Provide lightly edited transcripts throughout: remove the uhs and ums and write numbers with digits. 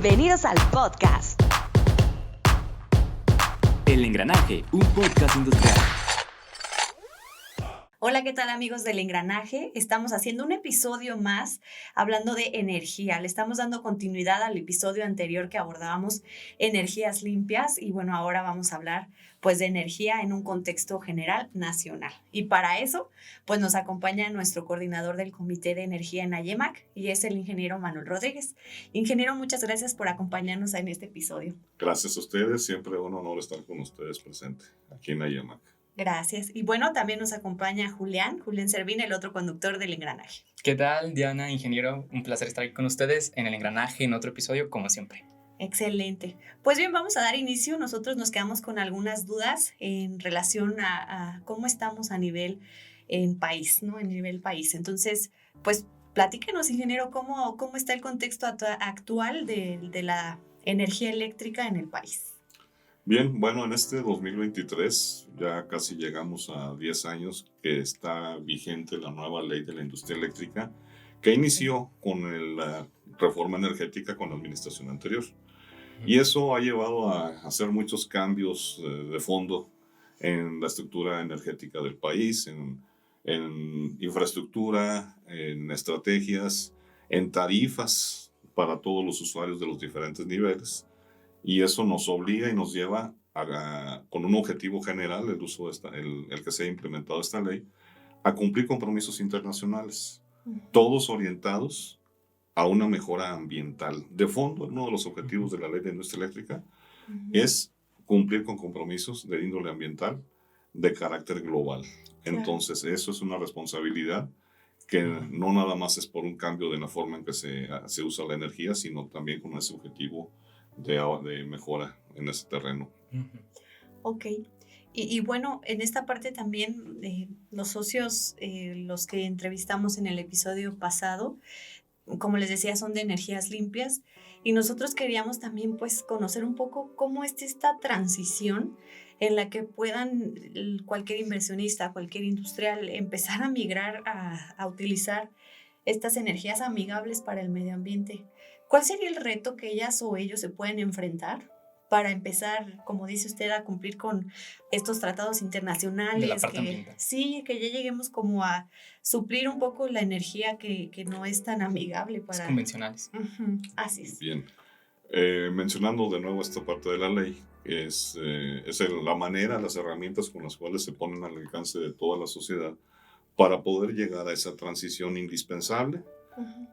Bienvenidos al podcast. El Engranaje, un podcast industrial. Hola, ¿qué tal amigos del Engranaje? Estamos haciendo un episodio más hablando de energía. Le estamos dando continuidad al episodio anterior que abordábamos energías limpias y bueno, ahora vamos a hablar pues de energía en un contexto general nacional. Y para eso pues nos acompaña nuestro coordinador del Comité de Energía en AYEMAC y es el ingeniero Manuel Rodríguez. Ingeniero, muchas gracias por acompañarnos en este episodio. Gracias a ustedes, siempre un honor estar con ustedes presente aquí en AYEMAC. Gracias. Y bueno, también nos acompaña Julián Servín, el otro conductor del Engranaje. ¿Qué tal, Diana, ingeniero? Un placer estar aquí con ustedes en el Engranaje, en otro episodio, como siempre. Excelente. Pues bien, vamos a dar inicio. Nosotros nos quedamos con algunas dudas en relación a cómo estamos a nivel en país, ¿no? En nivel país. Entonces, pues platíquenos, ingeniero, cómo está el contexto actual de la energía eléctrica en el país. Bien, bueno, en este 2023 ya casi llegamos a 10 años que está vigente la nueva ley de la industria eléctrica que inició con la reforma energética con la administración anterior. Y eso ha llevado a hacer muchos cambios de fondo en la estructura energética del país, en infraestructura, en estrategias, en tarifas para todos los usuarios de los diferentes niveles. Y eso nos obliga y nos lleva con un objetivo general, el que se ha implementado esta ley, a cumplir compromisos internacionales, todos orientados a una mejora ambiental. De fondo, uno de los objetivos de la Ley de Industria Eléctrica es cumplir con compromisos de índole ambiental de carácter global. Entonces, eso es una responsabilidad que no nada más es por un cambio de la forma en que se usa la energía, sino también con ese objetivo de mejora en ese terreno. Ok. Y bueno, en esta parte también los socios, los que entrevistamos en el episodio pasado, como les decía, son de energías limpias y nosotros queríamos también pues conocer un poco cómo es esta transición en la que puedan cualquier inversionista, cualquier industrial empezar a migrar a utilizar estas energías amigables para el medio ambiente. ¿Cuál sería el reto que ellas o ellos se pueden enfrentar para empezar, como dice usted, a cumplir con estos tratados internacionales? De la parte ambiental. Sí, que ya lleguemos como a suplir un poco la energía que no es tan amigable para... Los convencionales. Así es. Bien. Mencionando de nuevo esta parte de la ley, es la manera, las herramientas con las cuales se ponen al alcance de toda la sociedad para poder llegar a esa transición indispensable,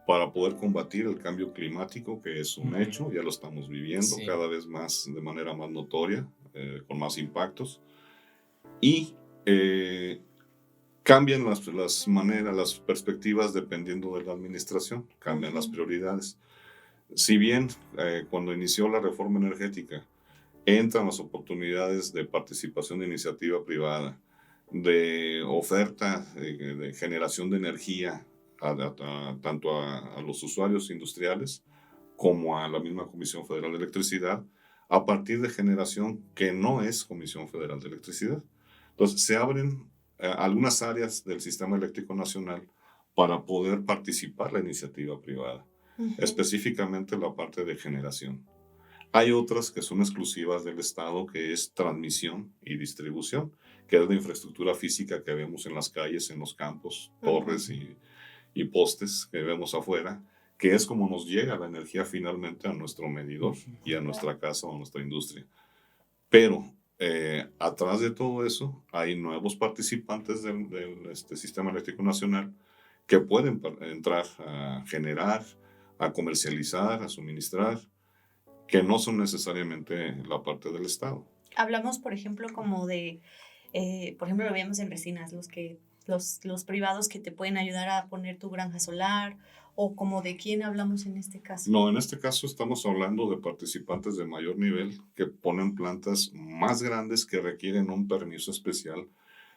para poder combatir el cambio climático, que es un hecho, ya lo estamos viviendo cada vez más, de manera más notoria, con más impactos, y cambian las maneras, las perspectivas dependiendo de la administración, cambian las prioridades. Si bien cuando inició la reforma energética entran las oportunidades de participación de iniciativa privada, de oferta, de generación de energía, tanto a los usuarios industriales como a la misma Comisión Federal de Electricidad, a partir de generación que no es Comisión Federal de Electricidad. Entonces, se abren algunas áreas del sistema eléctrico nacional para poder participar la iniciativa privada, específicamente la parte de generación. Hay otras que son exclusivas del Estado, que es transmisión y distribución, que es la infraestructura física que vemos en las calles, en los campos, torres y postes que vemos afuera, que es como nos llega la energía finalmente a nuestro medidor y a nuestra casa o a nuestra industria. Pero atrás de todo eso hay nuevos participantes del sistema eléctrico nacional que pueden entrar a generar, a comercializar, a suministrar, que no son necesariamente la parte del Estado. Hablamos, por ejemplo, como de, por ejemplo, lo veíamos en Resinas, los privados que te pueden ayudar a poner tu granja solar, o como de quién hablamos en este caso. No, en este caso estamos hablando de participantes de mayor nivel que ponen plantas más grandes que requieren un permiso especial,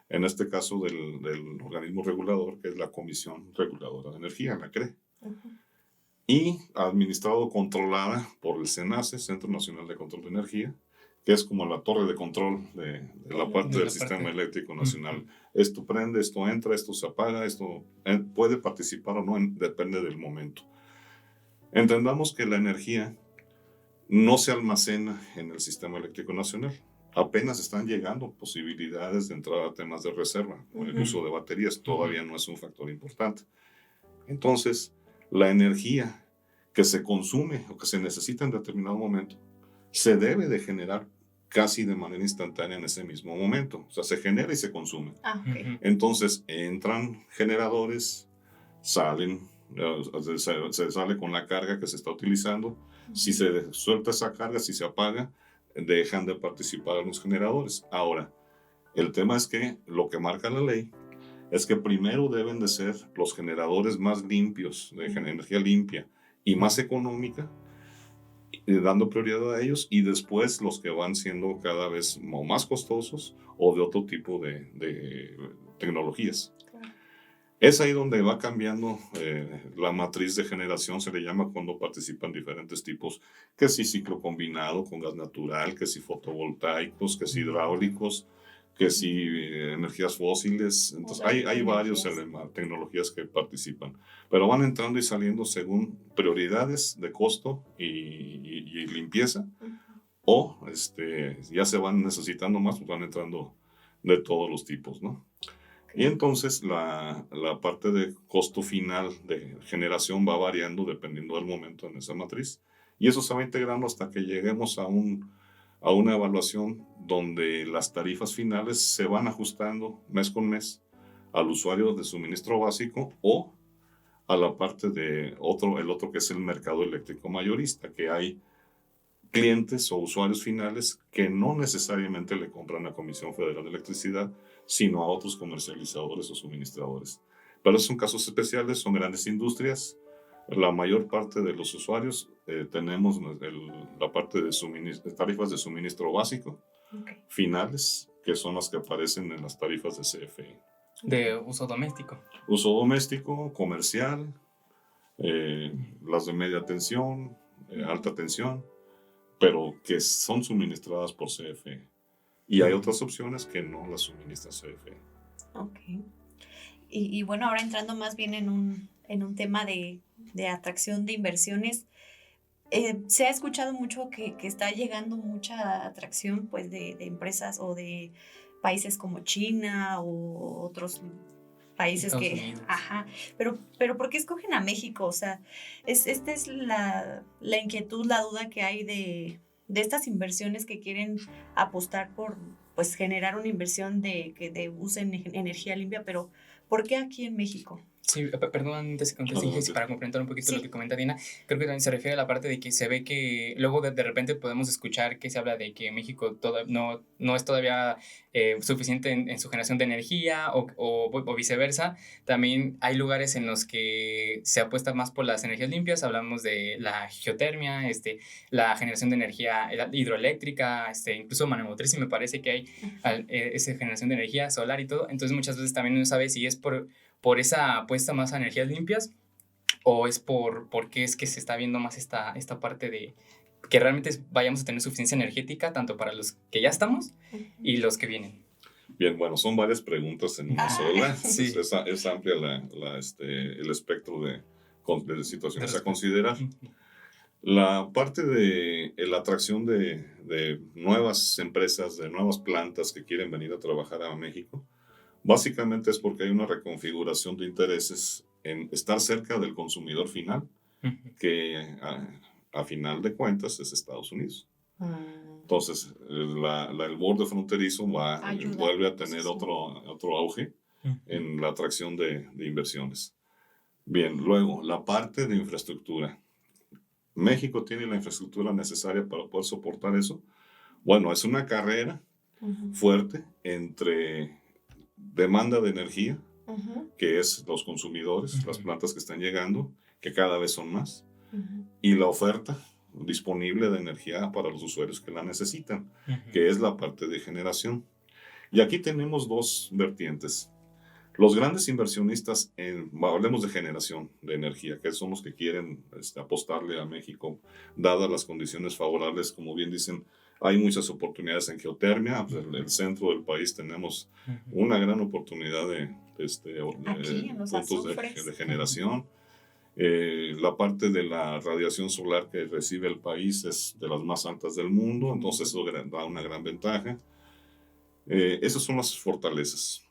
en este caso del organismo regulador, que es la Comisión Reguladora de Energía, la CRE. Y administrado, controlada por el CENACE, Centro Nacional de Control de Energía, que es como la torre de control de la parte del sistema eléctrico nacional. Esto prende, esto entra, esto se apaga, esto puede participar o no, depende del momento. Entendamos que la energía no se almacena en el sistema eléctrico nacional. Apenas están llegando posibilidades de entrar a temas de reserva. El uso de baterías todavía no es un factor importante. Entonces, la energía que se consume o que se necesita en determinado momento se debe de generar casi de manera instantánea en ese mismo momento. O sea, se genera y se consume. Entonces, entran generadores, salen, se sale con la carga que se está utilizando. Si se suelta esa carga, si se apaga, dejan de participar los generadores. Ahora, el tema es que lo que marca la ley es que primero deben de ser los generadores más limpios, de energía limpia y más económica, dando prioridad a ellos, y después los que van siendo cada vez más costosos o de otro tipo de tecnologías. Es ahí donde va cambiando la matriz de generación, se le llama cuando participan diferentes tipos, que si ciclo combinado con gas natural, que si fotovoltaicos, que si hidráulicos, que si energías fósiles. Entonces hay varias tecnologías que participan, pero van entrando y saliendo según prioridades de costo y limpieza, o ya se van necesitando más, pues van entrando de todos los tipos, ¿no? Y entonces la parte de costo final de generación va variando dependiendo del momento en esa matriz. Y eso se va integrando hasta que lleguemos a una evaluación donde las tarifas finales se van ajustando mes con mes al usuario de suministro básico o a la parte de el otro que es el mercado eléctrico mayorista, que hay clientes o usuarios finales que no necesariamente le compran a Comisión Federal de Electricidad, sino a otros comercializadores o suministradores. Pero son casos especiales, son grandes industrias. La mayor parte de los usuarios tenemos la parte de tarifas de suministro básico, finales, que son las que aparecen en las tarifas de CFE. De uso doméstico. Uso doméstico, comercial, las de media tensión, alta tensión, pero que son suministradas por CFE. Y hay otras opciones que no las suministra CFE. Ok. Y bueno, ahora entrando más bien en un tema de atracción de inversiones, se ha escuchado mucho que está llegando mucha atracción pues de empresas o de países como China o otros países Estados que... Unidos. Ajá, pero ¿por qué escogen a México? O sea, esta es la inquietud, la duda que hay de estas inversiones que quieren apostar por pues generar una inversión que usen energía limpia, pero ¿por qué aquí en México? Sí, perdón, antes que conteste, para complementar un poquito lo que comenta Dina, creo que también se refiere a la parte de que se ve que luego de repente podemos escuchar que se habla de que México no es todavía suficiente en su generación de energía o viceversa. También hay lugares en los que se apuesta más por las energías limpias, hablamos de la geotermia, la generación de energía hidroeléctrica, incluso maremotriz, y me parece que hay esa generación de energía solar y todo. Entonces muchas veces también uno sabe si es por esa apuesta más a energías limpias o es porque es que se está viendo más esta parte de que realmente vayamos a tener suficiencia energética tanto para los que ya estamos y los que vienen. Bien, bueno, son varias preguntas en una sola. Sí. Es amplia el espectro de situaciones a considerar. La parte de la atracción de nuevas empresas, de nuevas plantas que quieren venir a trabajar a México, básicamente es porque hay una reconfiguración de intereses en estar cerca del consumidor final, que a final de cuentas es Estados Unidos. Entonces, el borde fronterizo vuelve a tener otro auge en la atracción de inversiones. Bien, luego, la parte de infraestructura. ¿México tiene la infraestructura necesaria para poder soportar eso? Bueno, es una carrera fuerte entre demanda de energía, que es los consumidores, las plantas que están llegando, que cada vez son más, y la oferta disponible de energía para los usuarios que la necesitan, que es la parte de generación. Y aquí tenemos dos vertientes. Los grandes inversionistas, hablemos de generación de energía, que son los que quieren apostarle a México, dadas las condiciones favorables, como bien dicen, hay muchas oportunidades en geotermia. Pues el centro del país tenemos una gran oportunidad de puntos de generación. La parte de la radiación solar que recibe el país es de las más altas del mundo, entonces eso da una gran ventaja. Esas son las fortalezas.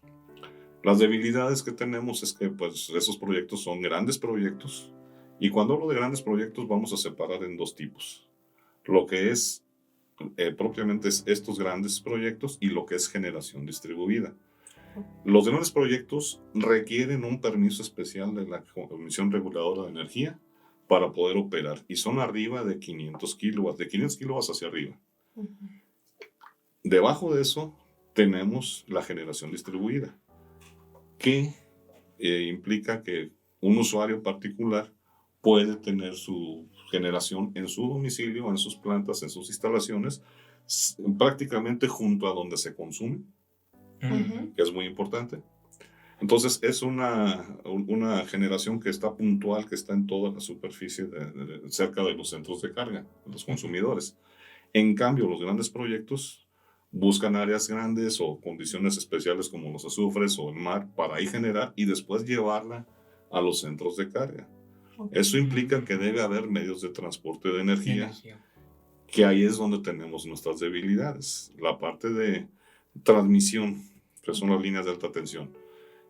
Las debilidades que tenemos es que pues, esos proyectos son grandes proyectos, y cuando hablo de grandes proyectos vamos a separar en dos tipos. Lo que es propiamente es estos grandes proyectos y lo que es generación distribuida. Los grandes proyectos requieren un permiso especial de la Comisión Reguladora de Energía para poder operar, y son arriba de 500 kilowatts, de 500 kilowatts hacia arriba. Debajo de eso tenemos la generación distribuida, que implica que un usuario particular puede tener su generación en su domicilio, en sus plantas, en sus instalaciones, prácticamente junto a donde se consume, que es muy importante. Entonces es una generación que está puntual, que está en toda la superficie cerca de los centros de carga, de los consumidores. En cambio, los grandes proyectos buscan áreas grandes o condiciones especiales como los azufres o el mar para ahí generar y después llevarla a los centros de carga. Eso implica que debe haber medios de transporte de energía, que ahí es donde tenemos nuestras debilidades. La parte de transmisión, que son las líneas de alta tensión,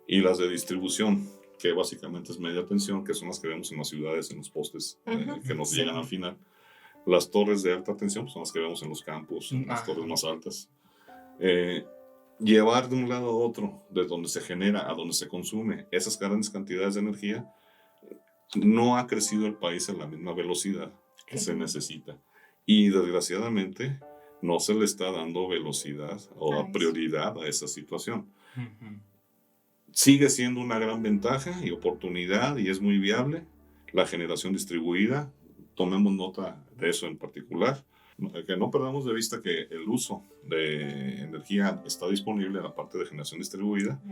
y las de distribución, que básicamente es media tensión, que son las que vemos en las ciudades, en los postes que nos llegan al final. Las torres de alta tensión son las que vemos en los campos, en las torres más altas. Llevar de un lado a otro, de donde se genera a donde se consume esas grandes cantidades de energía, no ha crecido el país a la misma velocidad que se necesita. Y desgraciadamente no se le está dando velocidad o prioridad a esa situación. Sigue siendo una gran ventaja y oportunidad, y es muy viable la generación distribuida. Tomemos nota de eso en particular, que no perdamos de vista que el uso de energía está disponible en la parte de generación distribuida,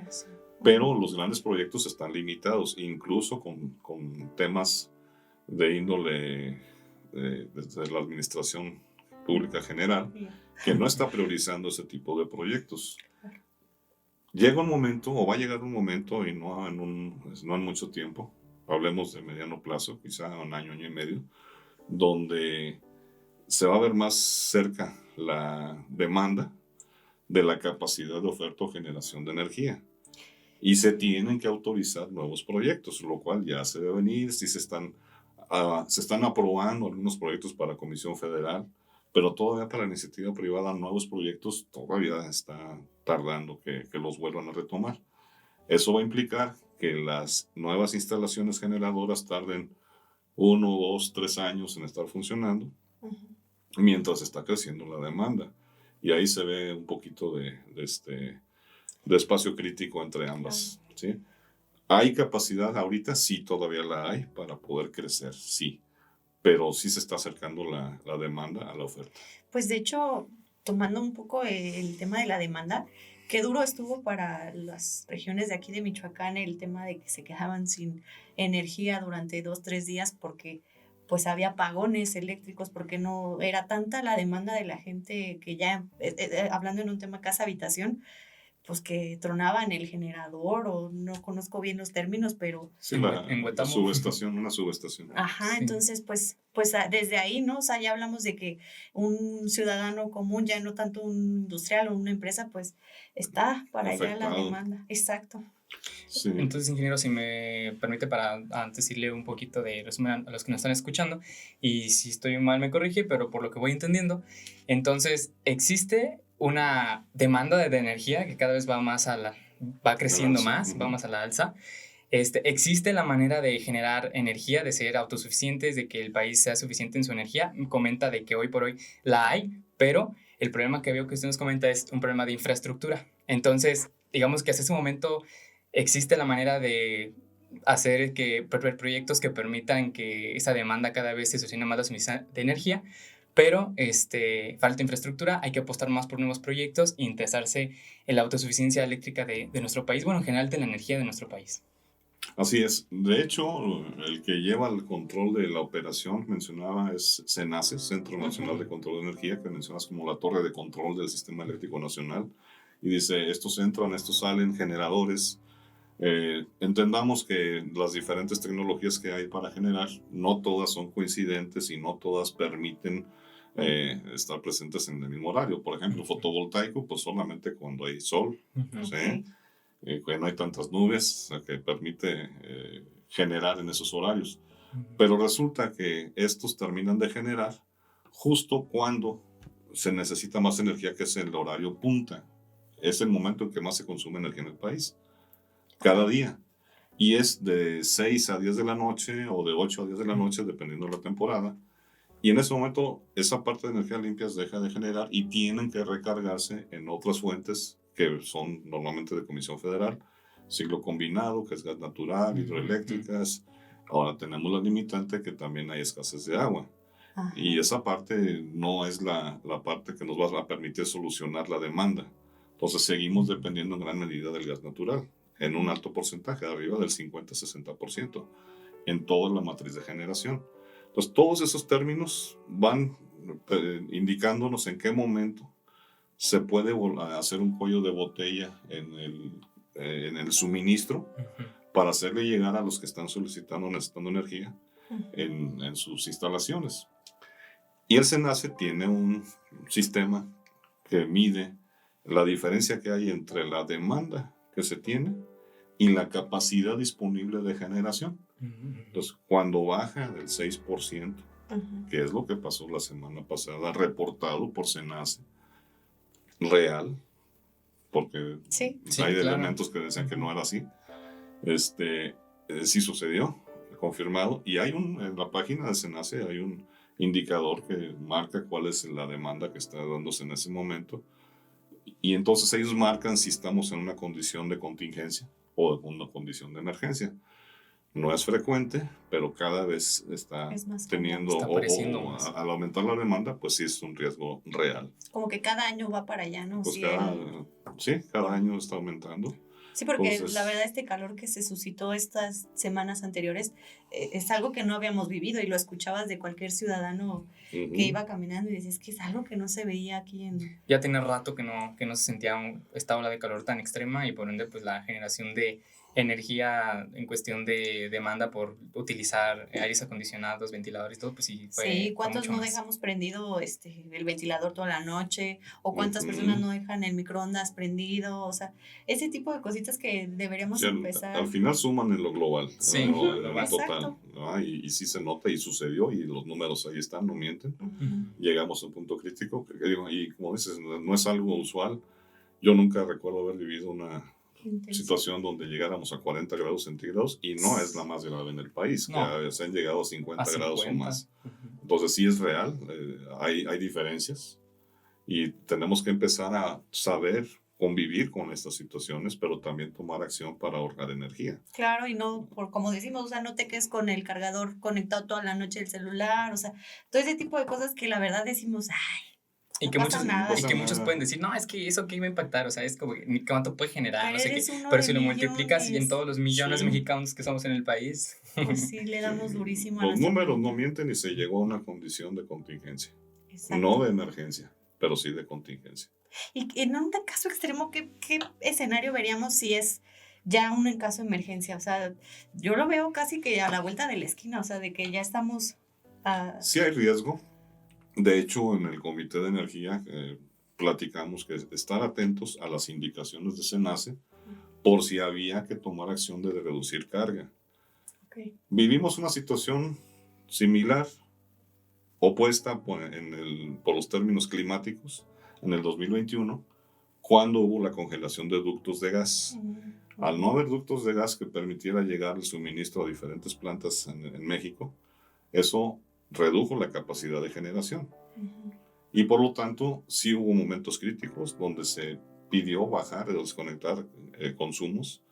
pero los grandes proyectos están limitados, incluso con temas de índole desde la administración pública general, que no está priorizando ese tipo de proyectos. Llega un momento, o va a llegar un momento, y no en mucho tiempo, hablemos de mediano plazo, quizá un año y medio, donde se va a ver más cerca la demanda de la capacidad de oferta o generación de energía. Y se tienen que autorizar nuevos proyectos, lo cual ya se debe venir. Sí se están aprobando algunos proyectos para Comisión Federal, pero todavía para la iniciativa privada, nuevos proyectos todavía está tardando que los vuelvan a retomar. Eso va a implicar que las nuevas instalaciones generadoras tarden 1, 2, 3 años en estar funcionando, mientras está creciendo la demanda. Y ahí se ve un poquito de espacio crítico entre ambas. ¿Sí? ¿Hay capacidad ahorita? Sí, todavía la hay para poder crecer, sí. Pero sí se está acercando la demanda a la oferta. Pues de hecho, tomando un poco el tema de la demanda, qué duro estuvo para las regiones de aquí de Michoacán el tema de que se quedaban sin energía durante 2, 3 días porque pues había apagones eléctricos, porque no era tanta la demanda de la gente que ya, hablando en un tema casa-habitación, pues que tronaban el generador, o no conozco bien los términos, pero... Sí, la subestación, una subestación. Ajá, sí. Entonces, pues desde ahí, ¿no? O sea, ya hablamos de que un ciudadano común, ya no tanto un industrial o una empresa, pues está para allá la demanda. Exacto. Sí. Entonces, ingeniero, si me permite, para antes decirle un poquito de resumen a los que nos están escuchando, y si estoy mal me corrige, pero por lo que voy entendiendo, entonces existe una demanda de energía que cada vez va creciendo más, va más a la alza. Existe la manera de generar energía, de ser autosuficientes, de que el país sea suficiente en su energía. Comenta de que hoy por hoy la hay, pero el problema que veo que usted nos comenta es un problema de infraestructura. Entonces, digamos que hasta ese momento existe la manera de hacer proyectos que permitan que esa demanda cada vez se solucione más la suministración de energía, pero falta infraestructura, hay que apostar más por nuevos proyectos e interesarse en la autosuficiencia eléctrica de nuestro país, bueno, en general de la energía de nuestro país. Así es. De hecho, el que lleva el control de la operación, mencionaba, es CENACE, Centro Nacional de Control de Energía, que mencionas como la torre de control del Sistema Eléctrico Nacional. Y dice, estos entran, estos salen, generadores, Entendamos que las diferentes tecnologías que hay para generar, no todas son coincidentes y no todas permiten estar presentes en el mismo horario. Por ejemplo, fotovoltaico, pues solamente cuando hay sol, ¿sí? Que no hay tantas nubes, que permite generar en esos horarios. Pero resulta que estos terminan de generar justo cuando se necesita más energía, que es el horario punta. Es el momento en que más se consume energía en el país, cada día. Y es de 6 a 10 de la noche o de 8 a 10 de la noche, dependiendo de la temporada. Y en ese momento, esa parte de energías limpias deja de generar y tienen que recargarse en otras fuentes que son normalmente de Comisión Federal, ciclo combinado, que es gas natural, hidroeléctricas. Ahora tenemos la limitante que también hay escasez de agua. Y esa parte no es la parte que nos va a permitir solucionar la demanda. Entonces seguimos dependiendo en gran medida del gas natural, en un alto porcentaje, arriba del 50-60%, en toda la matriz de generación. Entonces todos esos términos van indicándonos en qué momento se puede hacer un cuello de botella en el suministro para hacerle llegar a los que están solicitando, necesitando energía en sus instalaciones. Y el SENACE tiene un sistema que mide la diferencia que hay entre la demanda que se tiene y la capacidad disponible de generación. Entonces, cuando baja del 6%, que es lo que pasó la semana pasada, reportado por SENACE, real, porque hay elementos que decían que no era así, sí sucedió, confirmado, y hay en la página de SENACE hay un indicador que marca cuál es la demanda que está dándose en ese momento, y entonces ellos marcan si estamos en una condición de contingencia o en una condición de emergencia. No es frecuente, pero cada vez está teniendo, al aumentar la demanda, pues sí es un riesgo real. Como que cada año va para allá, ¿no? Pues cada año está aumentando. Sí, porque entonces, la verdad este calor que se suscitó estas semanas anteriores es algo que no habíamos vivido y lo escuchabas de cualquier ciudadano que iba caminando y decías que es algo que no se veía aquí en... Ya tiene rato que no se sentía esta ola de calor tan extrema y por ende pues la generación de energía en cuestión de demanda por utilizar aires acondicionados, ventiladores y todo, pues sí fue. Sí, ¿cuántos no dejamos prendido el ventilador toda la noche? ¿O cuántas personas no dejan el microondas prendido? O sea, ese tipo de cositas que deberíamos empezar. Al final suman en lo global, sí, en lo total, ¿no? Y sí se nota y sucedió y los números ahí están, no mienten. Llegamos a un punto crítico y como dices, no es algo usual. Yo nunca recuerdo haber vivido una situación donde llegáramos a 40 grados centígrados y no es la más grave en el país, que se han llegado a 50 grados o más. Entonces sí es real, hay diferencias y tenemos que empezar a saber convivir con estas situaciones, pero también tomar acción para ahorrar energía. Claro, y no, como decimos, o sea, no te quedes con el cargador conectado toda la noche del celular, o sea, todo ese tipo de cosas que la verdad decimos, ay, y que, muchos pueden decir, no, es que eso que iba a impactar, o sea, es como, ¿cuánto puede generar? No sé qué, pero si lo multiplicas y en todos los millones de mexicanos que somos en el país. Pues sí, le damos durísimo a los números no mienten y se llegó a una condición de contingencia. Exacto. No de emergencia, pero sí de contingencia. Y en un caso extremo, ¿qué escenario veríamos si es ya un caso de emergencia? O sea, yo lo veo casi que a la vuelta de la esquina, o sea, de que ya estamos... Sí hay riesgo. De hecho, en el Comité de Energía platicamos que estar atentos a las indicaciones de SENACE por si había que tomar acción de reducir carga. Okay. Vivimos una situación similar, opuesta por los términos climáticos, en el 2021, cuando hubo la congelación de ductos de gas. Al no haber ductos de gas que permitiera llegar el suministro a diferentes plantas en México, eso redujo la capacidad de generación. Y por lo tanto, sí hubo momentos críticos donde se pidió bajar o desconectar consumos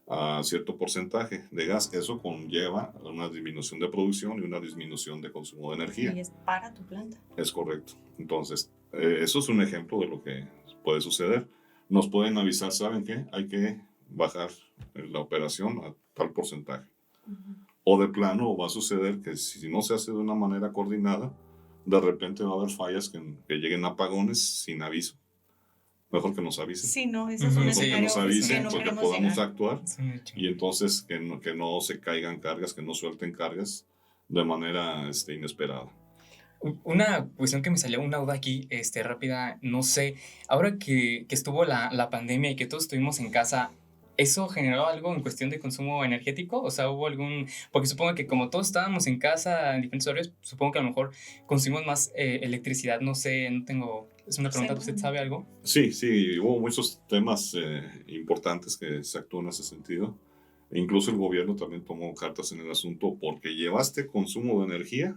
a cierto porcentaje de gas. Eso conlleva una disminución de producción y una disminución de consumo de energía. Y es para tu planta. Es correcto. Entonces, eso es un ejemplo de lo que puede suceder. Nos pueden avisar, ¿saben qué? Hay que bajar la operación a tal porcentaje. O de plano va a suceder que si no se hace de una manera coordinada, de repente va a haber fallas que lleguen apagones sin aviso. mejor que nos avisen. Sí, no, eso es un Ujú, Mejor que escenario nos que avisen no porque queremos podamos llegar. actuar Es un hecho. y entonces que no se caigan cargas, que no suelten cargas de manera inesperada. Una cuestión que me salió, una duda aquí, rápida, no sé, ahora que estuvo la pandemia y que todos estuvimos en casa, ¿eso generó algo en cuestión de consumo energético? O sea, ¿hubo algún...? Porque supongo que como todos estábamos en casa en diferentes horarios, supongo que a lo mejor consumimos más electricidad, no sé, no tengo... Es una pregunta, ¿usted sabe algo? Sí, hubo muchos temas importantes que se actuó en ese sentido. E incluso el gobierno también tomó cartas en el asunto porque llevaste consumo de energía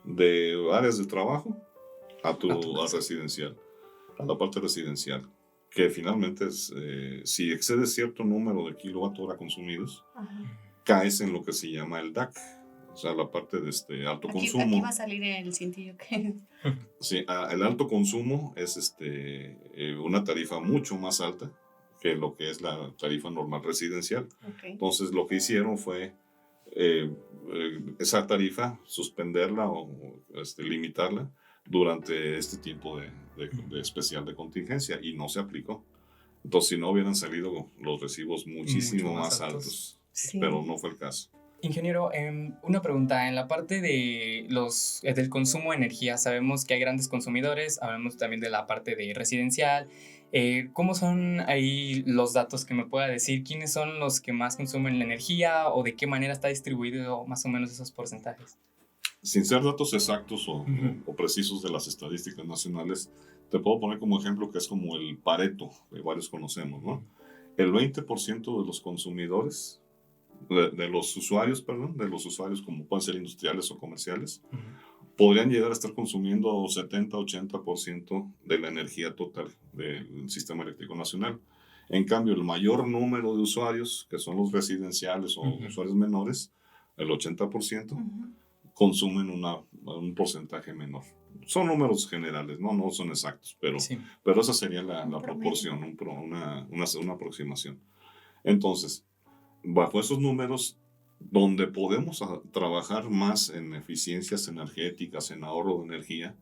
de áreas de trabajo a casa. residencial, a la parte residencial, que finalmente es, si excedes cierto número de kilowatt-hora consumidos, Ajá. caes en lo que se llama el DAC, o sea, la parte de alto consumo. Aquí va a salir el cintillo que... Sí, el alto consumo es una tarifa mucho más alta que lo que es la tarifa normal residencial. Okay. Entonces, lo que hicieron fue esa tarifa, suspenderla o limitarla durante este tiempo de especial de contingencia y no se aplicó. Entonces, si no hubieran salido los recibos muchísimo Mucho más más altos. altos, Sí. pero no fue el caso. Ingeniero, una pregunta. En la parte de del consumo de energía, sabemos que hay grandes consumidores, hablamos también de la parte de residencial. ¿Cómo son ahí los datos que me pueda decir? ¿Quiénes son los que más consumen la energía o de qué manera está distribuido más o menos esos porcentajes? Sin ser datos exactos Ujú. o precisos de las estadísticas nacionales, te puedo poner como ejemplo que es como el Pareto, que varios conocemos, ¿no? El 20% de los consumidores, de los usuarios como pueden ser industriales o comerciales, podrían llegar a estar consumiendo 70-80% de la energía total del sistema eléctrico nacional. En cambio, el mayor número de usuarios, que son los residenciales o usuarios menores, el 80%, consumen un porcentaje menor. Son números generales, no son exactos, pero esa sería la proporción, una aproximación. Entonces, bajo esos números, donde podemos trabajar más en eficiencias energéticas, en ahorro de energía,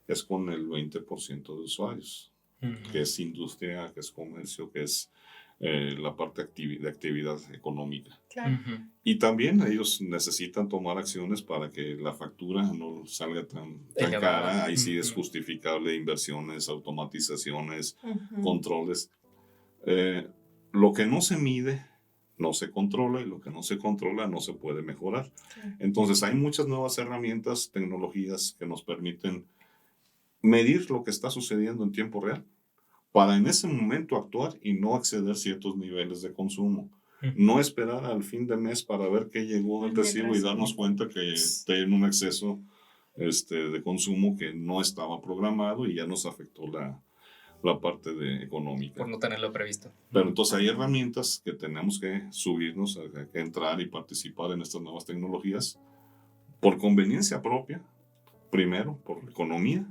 es con el 20% de usuarios, que es industria, que es comercio, que es la parte de actividad económica. Claro. Y también ellos necesitan tomar acciones para que la factura no salga tan cara. Ahí sí es justificable inversiones, automatizaciones, controles. Lo que no se mide no se controla y lo que no se controla no se puede mejorar. Entonces hay muchas nuevas herramientas, tecnologías que nos permiten medir lo que está sucediendo en tiempo real para en ese momento actuar y no exceder ciertos niveles de consumo. No esperar al fin de mes para ver qué llegó del recibo y darnos cuenta que hay un exceso de consumo que no estaba programado y ya nos afectó la parte económica. Por no tenerlo previsto. Pero entonces hay herramientas que tenemos que subirnos, que entrar y participar en estas nuevas tecnologías por conveniencia propia, primero, por economía,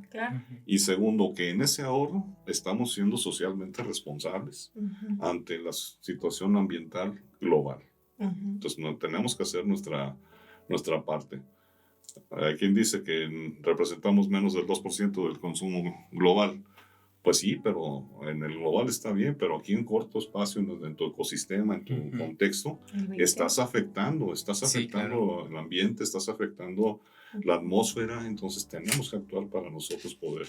y segundo, que en ese ahorro estamos siendo socialmente responsables ante la situación ambiental global. Entonces tenemos que hacer nuestra parte. Hay quien dice que representamos menos del 2% del consumo global. Pues sí, pero en el global está bien, pero aquí en corto espacio, en tu ecosistema, en tu contexto, estás afectando el ambiente, estás afectando la atmósfera, entonces tenemos que actuar para nosotros poder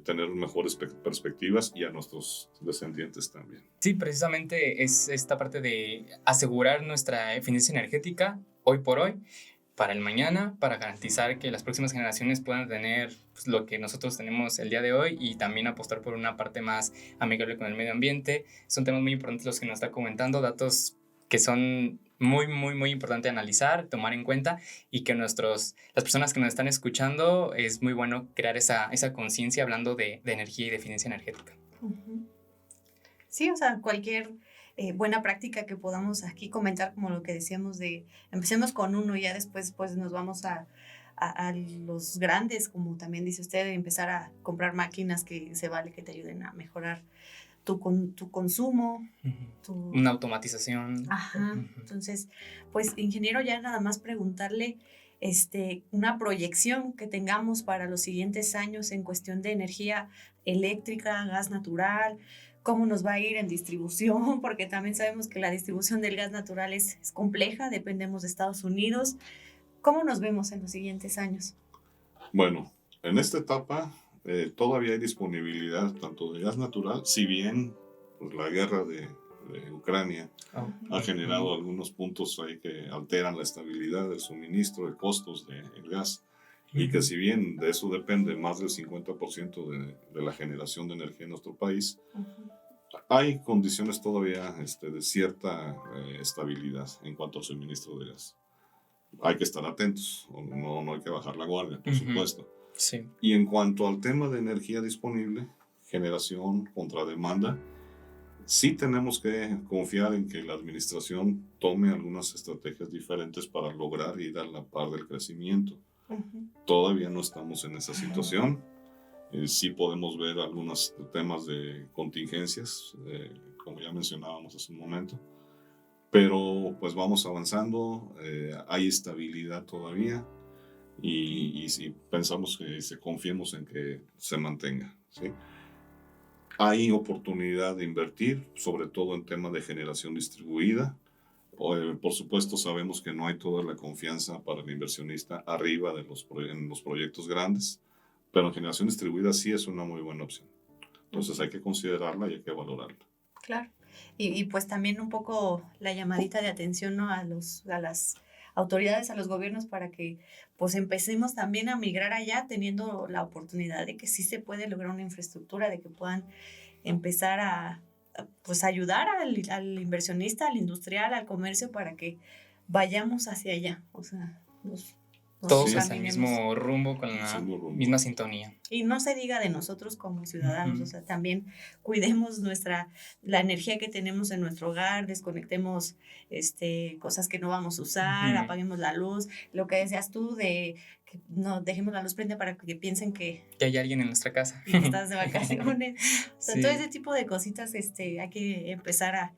tener mejores perspectivas y a nuestros descendientes también. Sí, precisamente es esta parte de asegurar nuestra eficiencia energética hoy por hoy, para el mañana, para garantizar que las próximas generaciones puedan tener pues, lo que nosotros tenemos el día de hoy y también apostar por una parte más amigable con el medio ambiente. Son temas muy importantes los que nos está comentando, datos que son muy, muy, muy importantes analizar, tomar en cuenta y que las personas que nos están escuchando es muy bueno crear esa conciencia hablando de energía y de eficiencia energética. Sí, o sea, cualquier buena práctica que podamos aquí comentar, como lo que decíamos empecemos con uno y ya después pues nos vamos a los grandes, como también dice usted, empezar a comprar máquinas que se vale que te ayuden a mejorar tu consumo. Una automatización. Entonces, pues ingeniero, ya nada más preguntarle una proyección que tengamos para los siguientes años en cuestión de energía eléctrica, gas natural, cómo nos va a ir en distribución, porque también sabemos que la distribución del gas natural es compleja, dependemos de Estados Unidos. ¿Cómo nos vemos en los siguientes años? Bueno, en esta etapa todavía hay disponibilidad tanto de gas natural, si bien pues, la guerra de Ucrania ha generado algunos puntos ahí que alteran la estabilidad del suministro, de costos del gas, y que si bien de eso depende más del 50% de la generación de energía en nuestro país, hay condiciones todavía de cierta estabilidad en cuanto al suministro de gas. Hay que estar atentos, no hay que bajar la guardia, por supuesto. Sí. Y en cuanto al tema de energía disponible, generación contra demanda, sí tenemos que confiar en que la administración tome algunas estrategias diferentes para lograr ir a la par del crecimiento. Todavía no estamos en esa situación. Sí podemos ver algunos temas de contingencias, como ya mencionábamos hace un momento, pero pues vamos avanzando, hay estabilidad todavía y si pensamos que confiemos en que se mantenga, ¿sí? Hay oportunidad de invertir, sobre todo en temas de generación distribuida. Por supuesto, sabemos que no hay toda la confianza para el inversionista arriba de en los proyectos grandes, pero en generación distribuida sí es una muy buena opción. Entonces hay que considerarla y hay que valorarla. Claro. Y pues también un poco la llamadita de atención, ¿no? a las autoridades, a los gobiernos, para que pues empecemos también a migrar allá, teniendo la oportunidad de que sí se puede lograr una infraestructura, de que puedan empezar a pues ayudar al inversionista, al industrial, al comercio, para que vayamos hacia allá, o sea, todos hacia el mismo rumbo, con la misma sintonía. Y no se diga de nosotros como ciudadanos, o sea, también cuidemos la energía que tenemos en nuestro hogar, desconectemos cosas que no vamos a usar, apaguemos la luz, lo que decías tú de que no dejemos la luz prendida para que piensen que hay alguien en nuestra casa. Y que estás de vacaciones. O sea, todo ese tipo de cositas hay que empezar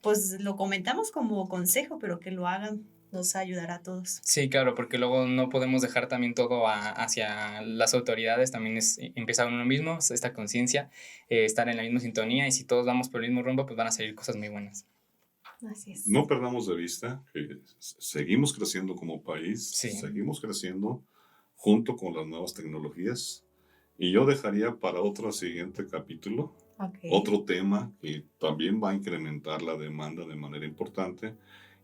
pues lo comentamos como consejo, pero que lo hagan nos ayudará a todos. Sí, claro, porque luego no podemos dejar también todo hacia las autoridades, también empieza uno mismo, esta conciencia, estar en la misma sintonía, y si todos vamos por el mismo rumbo, pues van a salir cosas muy buenas. Así es. No perdamos de vista que seguimos creciendo como país, seguimos creciendo junto con las nuevas tecnologías, y yo dejaría para otro siguiente capítulo otro tema que también va a incrementar la demanda de manera importante.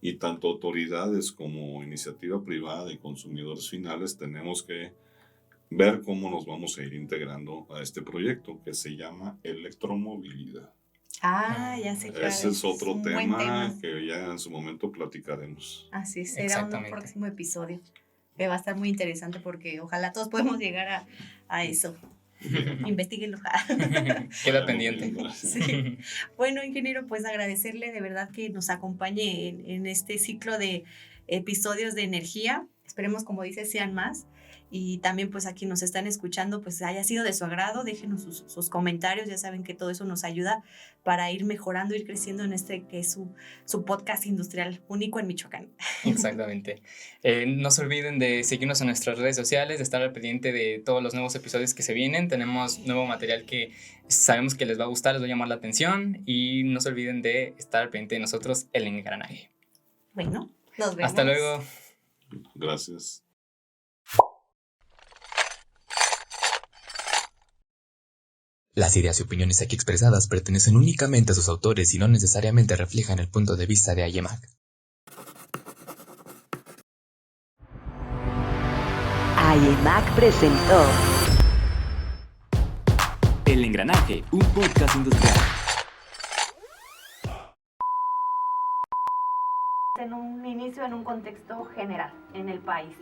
Y tanto autoridades como iniciativa privada y consumidores finales tenemos que ver cómo nos vamos a ir integrando a este proyecto que se llama electromovilidad. Ya sé, claro. Ese es otro tema que ya en su momento platicaremos. Así será un próximo episodio que va a estar muy interesante, porque ojalá todos podamos llegar a eso. Investíguenlo. Queda pendiente. Sí. Bueno, ingeniero, pues agradecerle de verdad que nos acompañe en este ciclo de episodios de energía. Esperemos, como dice, sean más. Y también pues aquí nos están escuchando, pues haya sido de su agrado. Déjenos sus comentarios, ya saben que todo eso nos ayuda para ir mejorando, ir creciendo en que es su podcast industrial único en Michoacán. Exactamente. No se olviden de seguirnos en nuestras redes sociales, de estar al pendiente de todos los nuevos episodios que se vienen. Tenemos nuevo material que sabemos que les va a gustar, les va a llamar la atención, y no se olviden de estar al pendiente de nosotros, El Engranaje. Bueno, nos vemos. Hasta luego. Gracias. Las ideas y opiniones aquí expresadas pertenecen únicamente a sus autores y no necesariamente reflejan el punto de vista de AEMAC. AEMAC presentó El Engranaje, un podcast industrial. En un inicio, en un contexto general en el país.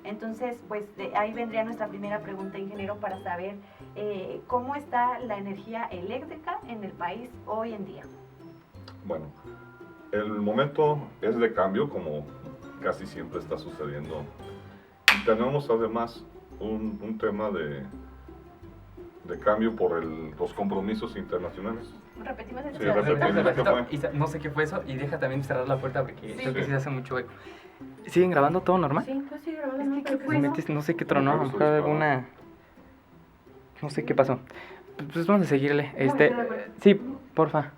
Entonces, pues ahí vendría nuestra primera pregunta, ingeniero, para saber cómo está la energía eléctrica en el país hoy en día. Bueno, el momento es de cambio, como casi siempre está sucediendo. Y tenemos además un tema de cambio por los compromisos internacionales. Repetimos el Sí, repetimos. No sé qué fue eso y deja también cerrar la puerta porque creo que sí se hace mucho eco. ¿Siguen grabando todo normal? Sí, pues sigue grabando. Es que, ¿qué fue Si eso? metes, no sé qué tronó, a lo mejor alguna... No sé qué pasó. Pues vamos a seguirle. Sí, porfa.